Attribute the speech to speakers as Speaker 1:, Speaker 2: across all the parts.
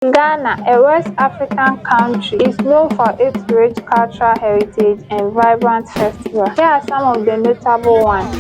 Speaker 1: Ghana, a West African country, is known for its rich cultural heritage and vibrant festivals. Here are some of the notable ones.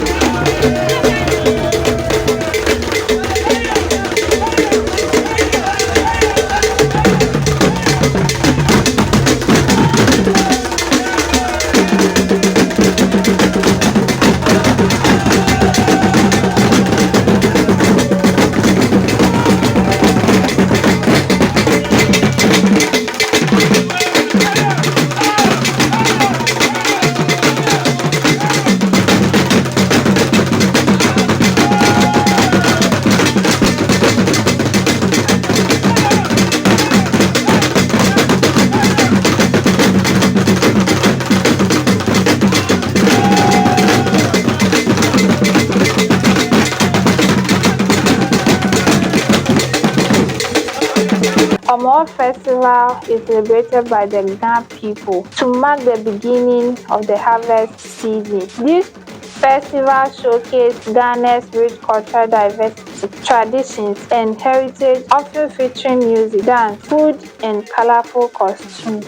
Speaker 1: Homowo Festival is celebrated by the Ghana people to mark the beginning of the harvest season. This festival showcases Ghana's rich cultural diversity, traditions, and heritage, often featuring music, dance, food, and colorful costumes.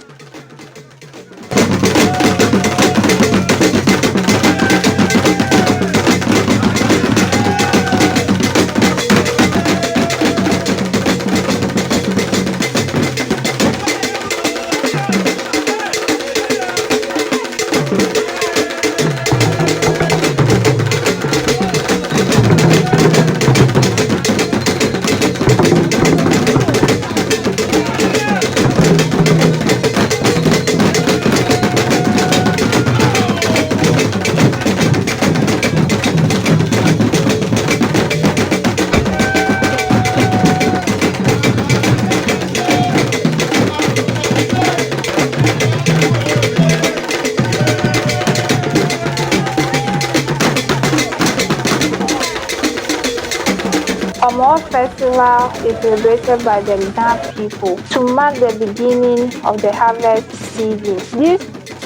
Speaker 1: Homowo Festival is celebrated by the Ghana people to mark the beginning of the harvest season. This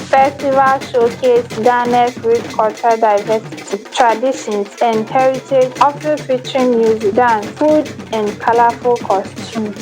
Speaker 1: festival showcases Ghana's rich cultural diversity, traditions, and heritage, often featuring music, dance, food, and colorful costumes.